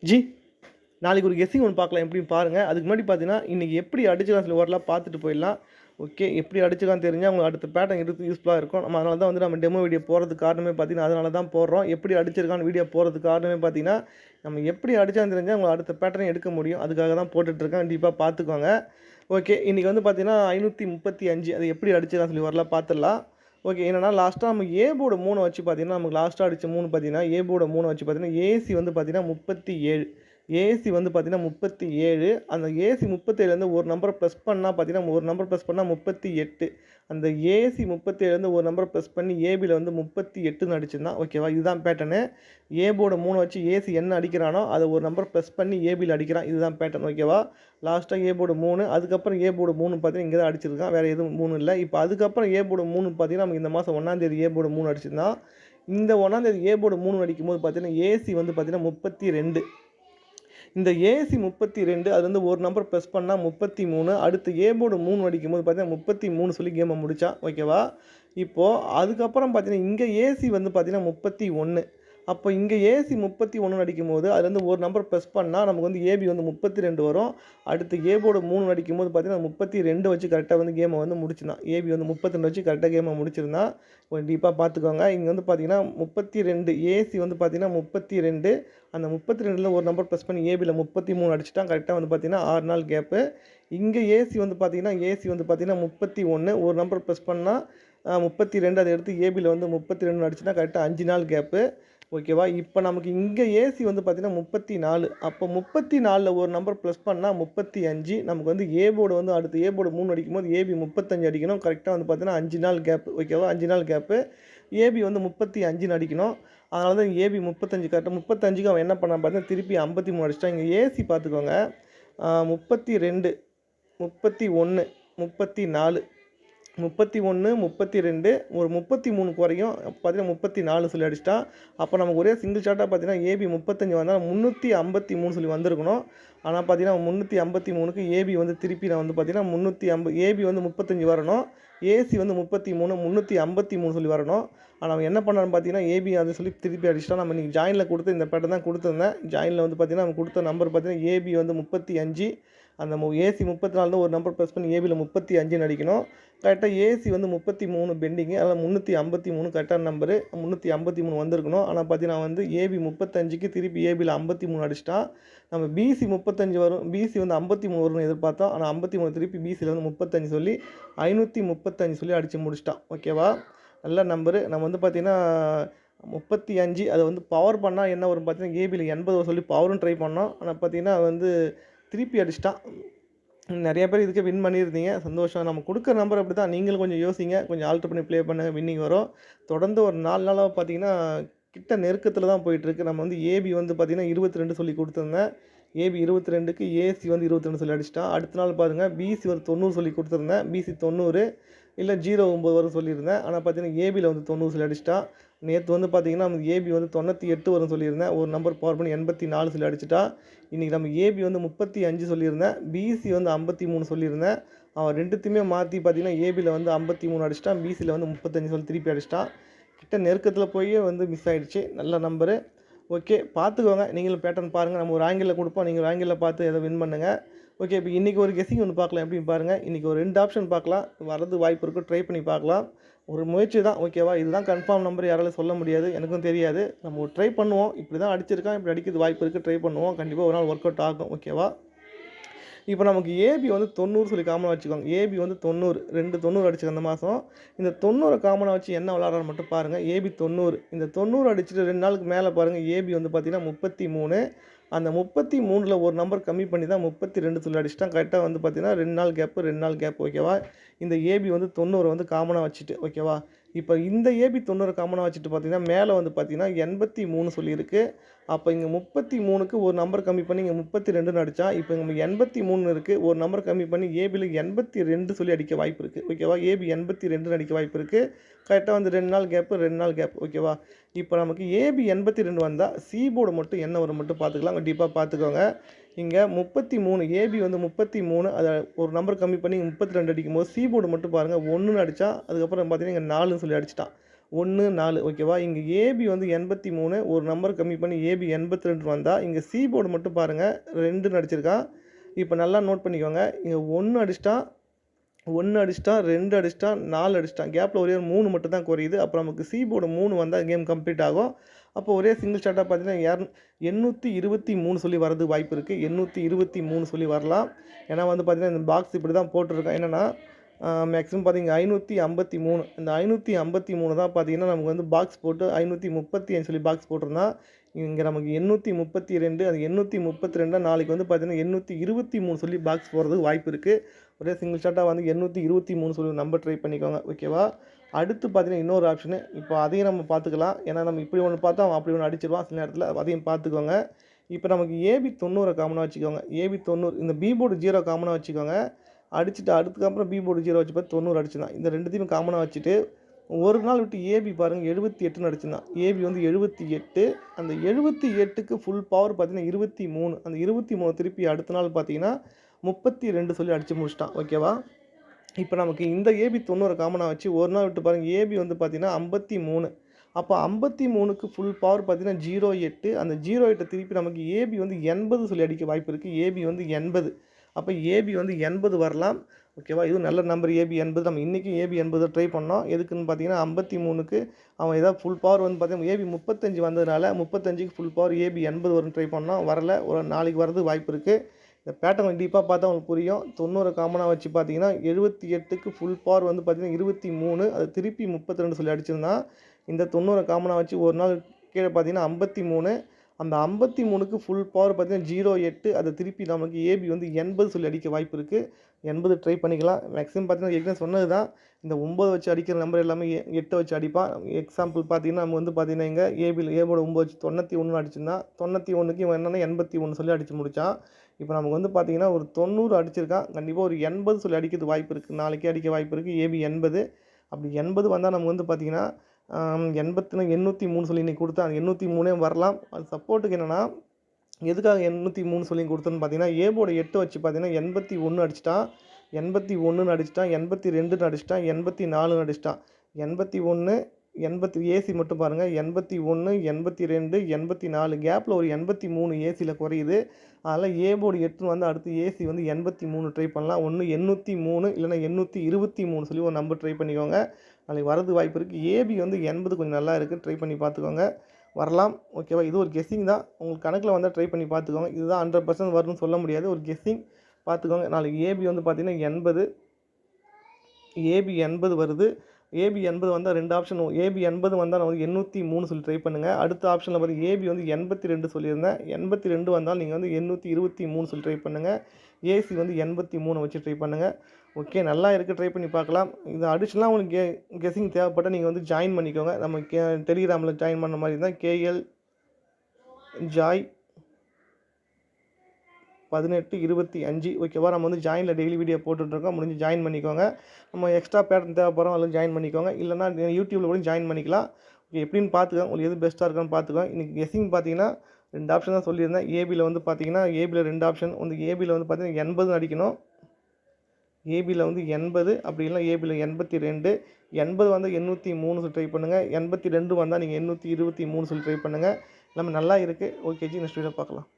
G நாளைக்கு ஒரு guessing ஒன்று பார்க்கலாம் எப்படின்னு பாருங்கள். அதுக்கு முன்னாடி பார்த்தீங்கன்னா இன்றைக்கி எப்படி அடிச்சுக்கலாம் சொல்லி ஓரலாம் பார்த்துட்டு போயிடலாம். ஓகே, எப்படி அடிச்சுக்கலாம் தெரிஞ்சால் உங்களுக்கு அடுத்த பேட்டர்ன் யூஸ்ஃபுல்லாக இருக்கும். நம்ம அதனால தான் வந்து நம்ம டெமோ வீடியோ போகிறதுக்கு காரணமே பார்த்தீங்கன்னா அதனால தான் போடுறோம். எப்படி அடிச்சிருக்கான்னு வீடியோ போகிறதுக்கு காரணமே பார்த்தீங்கன்னா நம்ம எப்படி அடிச்சான்னு தெரிஞ்சால் உங்களுக்கு அடுத்த பேட்டர்ன் எடுக்க முடியும். அதுக்காக தான் போட்டுட்ருக்கேன். கண்டிப்பாக பார்த்துக்கோங்க. ஓகே, இன்றைக்கி வந்து பார்த்தீங்கன்னா 535 அது எப்படி அடிச்சுக்கலாம் சொல்லி வரலாம் பார்த்துடலாம். ஓகே, என்னன்னா லாஸ்ட்டாக நம்ம ஏ போர்டு 3 வச்சு பார்த்தீங்கன்னா நமக்கு லாஸ்ட்டாக அடித்த 3 பார்த்தீங்கன்னா ஏ போர்டு 3 வச்சு பார்த்தீங்கன்னா ஏசி வந்து பார்த்தீங்கன்னா 37 ஏசி வந்து பார்த்தீங்கன்னா 37 அந்த ஏசி 37லேருந்து ஒரு நம்பரை ப்ளஸ் பண்ணால் பார்த்தீங்கன்னா ஒரு நம்பர் ப்ளஸ் பண்ணால் 38 அந்த ஏசி 37லேருந்து ஒரு நம்பரை ப்ளஸ் பண்ணி ஏபியில் வந்து 38ன்னு அடிச்சிருந்தான். ஓகேவா, இதுதான் பேட்டர்னு. ஏ போர்டு 3 வச்சு ஏசி என்ன அடிக்கிறானோ அதை ஒரு நம்பர் ப்ளஸ் பண்ணி ஏபியில் அடிக்கிறான். இதுதான் பேட்டர்ன். ஓகேவா, லாஸ்ட்டாக ஏ போர்டு 3 அதுக்கப்புறம் ஏ போர்டு 3 பார்த்தீங்கன்னா இங்கே தான் அடிச்சிருக்கான். வேறு எதுவும் 3 இல்லை. இப்போ அதுக்கப்புறம் ஏ போர்டு 3 பார்த்தீங்கன்னா நமக்கு இந்த மாதம் 1ஆந்தேதி ஏ போர்டு 3 அடிச்சிருந்தான். இந்த 1ஆந்தேதி ஏ போர்டு 3 அடிக்கும்போது பார்த்தீங்கன்னா ஏசி வந்து பார்த்தீங்கன்னா 32. இந்த ஏசி 32 அது வந்து ஒரு நம்பர் ப்ரெஸ் பண்ணால் 33. அடுத்து ஏ போர்டு 3 அடிக்கும்போது பார்த்தீங்கன்னா 33 சொல்லி கேமை முடித்தான். ஓகேவா, இப்போது அதுக்கப்புறம் பார்த்தீங்கன்னா இங்கே ஏசி வந்து பார்த்தீங்கன்னா 31. அப்போ இங்கே ஏசி 31 அடிக்கும்போது அதுலேருந்து ஒரு நம்பர் ப்ரெஸ் பண்ணால் நமக்கு வந்து ஏபி வந்து 32 வரும். அடுத்து ஏ போர்டு 3 அடிக்கும்போது பார்த்தீங்கன்னா 32 வச்சு கரெக்டாக வந்து கேமை வந்து முடிச்சிருந்தான். ஏபி வந்து 32 வச்சு கரெக்டாக கேமை முடிச்சிருந்தான். கொஞ்சம் டீப்பாக பார்த்துக்கோங்க. இங்கே வந்து பார்த்தீங்கன்னா 32 ஏசி வந்து பார்த்தீங்கன்னா 32 அந்த 32ல் ஒரு நம்பர் ப்ரெஸ் பண்ணி ஏபியில் 33 அடிச்சிட்டான். கரெக்டாக வந்து பார்த்தீங்கன்னா 6 நாள் கேப்பு. இங்கே ஏசி வந்து பார்த்தீங்கன்னா 31 ஒரு நம்பர் ப்ரெஸ் பண்ணால் 32 அதை எடுத்து ஏபியில் வந்து 32 அடிச்சுன்னா கரெக்டாக 5 நாள் கேப்பு. ஓகேவா, இப்போ நமக்கு இங்கே ஏசி வந்து பார்த்தீங்கன்னா 34. அப்போ 34ல் ஒரு நம்பர் ப்ளஸ் பண்ணால் 35. நமக்கு வந்து ஏ போர்டு வந்து அடுத்து ஏ போர்டு 3 அடிக்கும்போது ஏபி 35 அடிக்கணும். கரெக்டாக வந்து பார்த்தீங்கன்னா 5 நாள் கேப்பு. ஓகேவா, 5 நாள் கேப்பு. ஏபி வந்து 35 அடிக்கணும். அதனால தான் ஏபி 35 கரெக்டாக 35க்கு அவன் என்ன பண்ணான் பார்த்தீங்கன்னா திருப்பி 53 அடிச்சிட்டான். இங்கே ஏசி பார்த்துக்கோங்க 32 31 34 31 32 ஒரு 33 குறையும் பார்த்தீங்கன்னா 34 சொல்லி அடிச்சிட்டான். அப்போ நமக்கு ஒரே சிங்கிள் ஷாட்டாக பார்த்தீங்கன்னா ஏபி 35 வந்தால் 353 சொல்லி வந்திருக்கணும். ஆனால் பார்த்தீங்கன்னா 353க்கு ஏபி வந்து திருப்பி நான் வந்து பார்த்தீங்கன்னா 350 ஏபி வந்து 35 வரணும். ஏசி வந்து 33 353 சொல்லி வரணும். ஆனால் அவன் என்ன பண்ணான்னு பார்த்தீங்கன்னா ஏபி அதை சொல்லி திருப்பி அடிச்சிட்டான். நம்ம இன்றைக்கி ஜாயினில் கொடுத்து இந்த பேட்டர் தான் கொடுத்துருந்தேன். ஜாயினில் வந்து பார்த்தீங்கன்னா நம்ம கொடுத்த நம்பர் பார்த்தீங்கன்னா ஏபி வந்து 35 அந்த ஏசி 34 தான் ஒரு நம்பர் ப்ரெஸ் பண்ணி ஏபியில் 35 அடிக்கணும். கரெக்டாக ஏசி வந்து 33 பெண்டிங்கு, அதில் 353 கரெக்டான நம்பரு 353 வந்திருக்கணும். ஆனால் பார்த்தீங்கன்னா வந்து ஏபி 35க்கு திருப்பி ஏபியில் 53 அடிச்சிட்டான். நம்ம பிசி 35 வரும், பிசி வந்து 53 வரும்னு எதிர்பார்த்தோம். ஆனால் 53 திருப்பி பிசியில் வந்து 35 சொல்லி 535 சொல்லி அடித்து முடிச்சிட்டான். ஓகேவா, நல்ல நம்பரு. நம்ம வந்து பார்த்திங்கன்னா 35 அதை வந்து பவர் பண்ணால் என்ன வரும் பார்த்தீங்கன்னா ஏபியில் 80 சொல்லி பவரும் ட்ரை பண்ணோம். ஆனால் பார்த்தீங்கன்னா வந்து திருப்பி அடிச்சிட்டான். நிறைய பேர் இதுக்கு வின் பண்ணியிருந்தீங்க, சந்தோஷம். நம்ம கொடுக்குற நம்பர் அப்படி தான், நீங்களும் கொஞ்சம் யோசிங்க, கொஞ்சம் ஆல்ட்ரு பண்ணி ப்ளே பண்ணுங்கள், வின்னிங் வரும். தொடர்ந்து ஒரு 4 நாளாக பார்த்தீங்கன்னா கிட்ட நெருக்கத்தில் தான் போயிட்டுருக்கு. நம்ம வந்து ஏபி வந்து பார்த்திங்கன்னா 22 சொல்லி கொடுத்துருந்தேன். ஏபி 22க்கு ஏசி வந்து 22 சொல்லி அடிச்சிட்டான். அடுத்த நாள் பாருங்கள் பிசி ஒரு 90 சொல்லி கொடுத்துருந்தேன். பிசி 90 இல்லை 09 வரும் சொல்லியிருந்தேன். ஆனால் பார்த்தீங்கன்னா ஏபியில் வந்து 90 சொல்லி அடிச்சிட்டான். நேற்று வந்து பார்த்திங்கன்னா நம்ம ஏபி வந்து 98 வரும் சொல்லியிருந்தேன். ஒரு நம்பர் பவர் பண்ணி 84 சொல்லி அடிச்சிட்டா. இன்றைக்கி நம்ம ஏபி வந்து 35 சொல்லியிருந்தேன். பிசி வந்து 53 சொல்லியிருந்தேன். அவன் ரெண்டுத்தையுமே மாற்றி பார்த்திங்கன்னா ஏபியில் வந்து 53 அடிச்சிட்டான். பிசியில் வந்து 35 சொல்லி திருப்பி அடிச்சிட்டான். கிட்ட நெருக்கத்தில் போய் வந்து மிஸ் ஆகிடுச்சு. நல்ல நம்பரு. ஓகே, பார்த்துக்கோங்க. நீங்களும் பேட்டர்ன் பாருங்கள். நம்ம ஒரு ஆங்கிளில் கொடுப்போம், நீங்கள் ஒரு ஆங்கிளில் பார்த்து எதை வின் பண்ணுங்கள். ஓகே, இப்போ இன்றைக்கி ஒரு கெஸ்ஸிங் ஒன்று பார்க்கலாம். எப்படின்னு பாருங்கள். இன்றைக்கி ஒரு 2 ஆப்ஷன் பார்க்கலாம். வரது வாய்ப்பு இருக்கும், ட்ரை பண்ணி பார்க்கலாம். ஒரு முயற்சி தான். ஓகேவா, இதுதான் கன்ஃபார்ம் நம்பர் யாராலும் சொல்ல முடியாது, எனக்கும் தெரியாது. நம்ம ஒரு ட்ரை பண்ணுவோம். இப்படி தான் அடிச்சிருக்கான், இப்படி அடிக்கிறது வாய்ப்பு இருக்குது, ட்ரை பண்ணுவோம். கண்டிப்பாக ஒரு நாள் ஒர்க் அவுட் ஆகும். ஓகேவா, இப்போ நமக்கு ஏபி வந்து 90 சொல்லி காமனாக வச்சுக்கோங்க. ஏபி வந்து 90 2 அடிச்சுக்க அந்த மாதம். இந்த 90 காமனாக வச்சு என்ன விளாட்றான்னு மட்டும் பாருங்கள். ஏபி 90 இந்த 90 அடிச்சுட்டு 2 நாளுக்கு மேலே பாருங்கள் ஏபி வந்து பார்த்திங்கன்னா 33. அந்த 33ல் ஒரு நம்பர் கம்மி பண்ணி தான் 32 சொல்லி அடிச்சிட்டான். கரெக்டாக வந்து பார்த்திங்கன்னா 2 நாள் கேப். ஓகேவா, இந்த ஏபி வந்து 90 வந்து காமனாக வச்சுட்டு. ஓகேவா, இப்போ இந்த ஏபி 90 காமனாக வச்சுட்டு பார்த்திங்கன்னா மேலே வந்து பார்த்திங்கன்னா 83 சொல்லியிருக்கு. அப்போ இங்கே 33க்கு ஒரு நம்பர் கம்மி பண்ணி இங்கே 32ன்னு அடித்தா, இப்போ நம்ம 83 இருக்குது. ஒரு நம்பர் கம்மி பண்ணி ஏபியில் 82 சொல்லி அடிக்க வாய்ப்பு இருக்குது. ஓகேவா, ஏபி 82 அடிக்க வாய்ப்பு இருக்குது. கரெக்டாக வந்து 2 நாள் கேப். ஓகேவா, இப்போ நமக்கு ஏபி 82 வந்தால் சி போர்டு மட்டும் என்ன வரும் மட்டும் பார்த்துக்கலாம். டீப்பாக பார்த்துக்கோங்க. இங்கே 33 ஏபி வந்து 33 அதை ஒரு நம்பர் கம்மி பண்ணி 32 அடிக்கும்போது சி போர்டு மட்டும் பாருங்கள் 1ன்னு அடித்தா, அதுக்கப்புறம் பார்த்தீங்கன்னா இங்கே 4ன்னு சொல்லி அடிச்சிட்டான். 1, 4 ஓகேவா? இங்க ஏபி வந்து 83 ஒரு நம்பர் கம்மி பண்ணி ஏபி 82 வந்தா, இங்க சி போர்டு மட்டும் பாருங்க 2ன்னு அடிச்சிருக்கான். இப்ப நல்லா நோட் பண்ணிக்கோங்க. இங்க 1 அடிச்சிட்டான், 2 அடிச்சிட்டான், 4 அடிச்சிட்டான். கேப்ல ஒரே ஒரு 3 மட்டும் தான் குறையுது. அப்ப நமக்கு சி போர்டு 3 வந்தா கேம் கம்ப்ளீட் ஆகும். அப்போ ஒரே சிங்கிள் ஷாட்டா பார்த்தீங்கன்னா 823 சொல்லி வரதுக்கு வாய்ப்பு இருக்கு. 823 சொல்லி வரலாம். ஏன்னா வந்து பார்த்தீங்கன்னா, இந்த பாக்ஸ் இப்படி தான் போட்டிருக்கான். என்னன்னா மேக்ஸிமம் பார்த்தீங்கன்னா 553 இந்த 553 தான் பார்த்தீங்கன்னா, நமக்கு வந்து பாக்ஸ் போட்டு 535 சொல்லி பாக்ஸ் போட்டிருந்தான். இங்க நமக்கு 832 அது 832 நாளைக்கு வந்து பார்த்தீங்கன்னா, 823 சொல்லி பாக்ஸ் போடுறதுக்கு வாய்ப்பு இருக்கு. ஒரே சிங்கிள் ஷாட்டா வந்து 823 சொல்லி நம்பர் ட்ரை பண்ணிக்கோங்க. ஓகேவா? அடுத்து பார்த்தீங்கன்னா, இன்னொரு ஆப்ஷனு. இப்போ அதையும் நம்ம பார்த்துக்கலாம். ஏன்னா நம்ம இப்படி ஒண்ணு பார்த்தா அவன் அப்படி ஒண்ணு அடிச்சிருவான் சில நேரத்தில. அதையும் பார்த்துக்கோங்க. இப்போ நமக்கு ஏபி 90 காமனா வச்சுக்கோங்க. ஏபி 90 இந்த பி போர்டு 0 காமனா வச்சுக்கோங்க. அடிச்சுட்டு அதுக்கப்புறம் பி போர்டு 0 வச்சுப்பா 90 அடிச்சிருந்தான். இந்த 2த்தையும் காமனா வச்சுட்டு, ஒரு நாள் விட்டு ஏபி பாருங்க 78ன்னு அடிச்சிருந்தான். ஏபி வந்து 78 அந்த 78க்கு ஃபுல் பவர் பார்த்தீங்கன்னா 23 அந்த 23 திருப்பி அடுத்த நாள் பார்த்தீங்கன்னா 32 சொல்லி அடிச்சு முடிச்சிட்டான். ஓகேவா? இப்போ நமக்கு இந்த ஏபி 90 காமனா வச்சு ஒரு நாள் விட்டு பாருங்க ஏபி வந்து பார்த்தீங்கன்னா 53 அப்போ 53க்கு ஃபுல் பவர் பார்த்தீங்கன்னா 08 அந்த 08 திருப்பி நமக்கு ஏபி வந்து 80 சொல்லி அடிக்க வாய்ப்பு இருக்குது. ஏபி வந்து 80 அப்போ ஏபி வந்து 80 வரலாம். ஓகேவா? இதுவும் நல்ல நம்பர் ஏபி 80 நம்ம இன்றைக்கும் ஏபி 80 ட்ரை பண்ணோம். எதுக்குன்னு பார்த்தீங்கன்னா 53க்கு அவன் ஏதாவது ஃபுல் பவர் வந்து பார்த்தீங்கன்னா ஏபி 35 வந்ததுனால 35க்கு ஃபுல் பவர் ஏபி 80 வரும்னு ட்ரை பண்ணோம். வரல. ஒரு நாளைக்கு வரதுக்கு வாய்ப்பு இருக்குது. இந்த பேட்டர்ன் டீப்பாக பார்த்தா உங்களுக்கு புரியும். 90 காமனா வச்சு பார்த்தீங்கன்னா 78க்கு ஃபுல் பவர் வந்து பார்த்தீங்கன்னா 23 அது திருப்பி 32 சொல்லி அடிச்சிருந்தான். இந்த 90 காமனா வச்சு ஒரு நாள் கீழே பார்த்தீங்கன்னா 53 அந்த 53க்கு ஃபுல் பவர் பார்த்தீங்கன்னா 08 அது திருப்பி நமக்கு ஏபி வந்து 80 சொல்லி அடிக்க வாய்ப்பு இருக்குது. 80 ட்ரை பண்ணிக்கலாம். மேக்ஸிமம் பார்த்தீங்கன்னா ஏற்கனவே சொன்னது தான். இந்த 9 வச்சு அடிக்கிற நம்பர் எல்லாமே 8 வச்சு அடிப்பான். எக்ஸாம்பிள் பார்த்தீங்கன்னா நம்ம வந்து பார்த்தீங்கன்னா இங்கே ஏபோட 9 வச்சு 91 அடிச்சிருந்தான். 91க்கு இவன் என்னன்னா 81 சொல்லி அடிச்சு முடிச்சான். இப்போ நமக்கு வந்து பார்த்தீங்கன்னா ஒரு 90 அடிச்சிருக்கான். கண்டிப்பாக ஒரு 80 சொல்லி அடிக்கிறதுக்கு வாய்ப்பு இருக்குது. நாளைக்கே அடிக்க வாய்ப்பு இருக்குது. ஏபி 80 அப்படி 80 வந்தால் நம்ம வந்து பார்த்தீங்கன்னா 803 சொல்லி இன்றைக்கி கொடுத்தா அந்த 803 வரலாம். அது சப்போர்ட்டுக்கு என்னென்னா எதுக்காக 803 சொல்லி கொடுத்தோன்னு பார்த்தீங்கன்னா ஏபோட 8 வச்சு பார்த்தீங்கன்னா 81 அடிச்சிட்டான், 81ன்னு அடிச்சிட்டான், 82ன்னு அடிச்சிட்டான், 84ன்னு அடிச்சிட்டான். 81 80 ஏசி மட்டும் பாருங்கள் 81 82 84 கேப்பில் ஒரு 83 ஏசியில் குறையுது. அதனால் ஏ போர்டு 8 வந்து அடுத்து ஏசி வந்து 83 ட்ரை பண்ணலாம். ஒன்று 803 இல்லைனா 823 சொல்லி ஒரு நம்பர் ட்ரை பண்ணிக்கோங்க. நாளைக்கு வரது வாய்ப்பு இருக்குது. ஏபி வந்து 80 கொஞ்சம் நல்லா இருக்குது. ட்ரை பண்ணி பார்த்துக்கோங்க. வரலாம். ஓகேவா? இது ஒரு கெஸ்ஸிங் தான். உங்களுக்கு கணக்கில் வந்தால் ட்ரை பண்ணி பார்த்துக்கோங்க. இதுதான் 100% வரும்னு சொல்ல முடியாது. ஒரு கெஸ்ஸிங் பார்த்துக்கோங்க. நாளைக்கு ஏபி வந்து பார்த்தீங்கன்னா 80 ஏபி 80 வருது. ஏபி 80 வந்தால் 2 ஆப்ஷன் ஏபி 80 வந்தால் நான் வந்து 803 சொல்லி ட்ரை பண்ணுங்கள். அடுத்த ஆப்ஷனில் பார்த்தீங்கன்னா ஏபி வந்து 82 சொல்லியிருந்தேன். 82 வந்தால் நீங்கள் வந்து 823 சொல்லி ட்ரை பண்ணுங்கள். ஏசி வந்து 83 வச்சு ட்ரை பண்ணுங்கள். ஓகே, நல்லா இருக்குது. ட்ரை பண்ணி பார்க்கலாம். இது அடிஷனலாக உங்களுக்கு கெஸ்ஸிங் தேவைப்பட்டால் நீங்கள் வந்து ஜாயின் பண்ணிக்கோங்க. நம்ம டெலிகிராமில் ஜாயின் பண்ண மாதிரி தான் கேஎல் ஜாய் 1825 ஓகேவா? நம்ம வந்து ஜாயினில் டெய்லி வீடியோ போட்டுட்ருக்கோம். முடிஞ்சு ஜாயின் பண்ணிக்கோங்க. நம்ம எக்ஸ்ட்ரா பேட்டர்ன் தேவைப்படுறோம் அதில் ஜாயின் பண்ணிக்கோங்க. இல்லைனா யூடியூப்பில் கூட ஜாயின் பண்ணிக்கலாம். ஓகே, எப்படின்னு பார்த்துக்கோங்க. உங்களுக்கு எது பெஸ்ட்டாக இருக்கான்னு பார்த்துக்கோங்க. இன்றைக்கி கெஸ்ஸிங் பார்த்தீங்கன்னா 2 ஆப்ஷன் தான் சொல்லியிருந்தேன். ஏபியில் வந்து பார்த்தீங்கன்னா ஏபியில் 2 ஆப்ஷன் வந்து ஏபியில் வந்து பார்த்தீங்கன்னா 80 அடிக்கணும். ஏபியில் வந்து 80 அப்படி இல்லைனா ஏபியில் 82 80 வந்தால் 803 சொல்லி ட்ரை பண்ணுங்கள். 82 வந்தால் நீங்கள் 823 சொல்லி ட்ரை பண்ணுங்கள். எல்லாமே நல்லா இருக்குது. ஓகே ஜி, நெக்ஸ்ட் வீடியோ பார்க்கலாம்.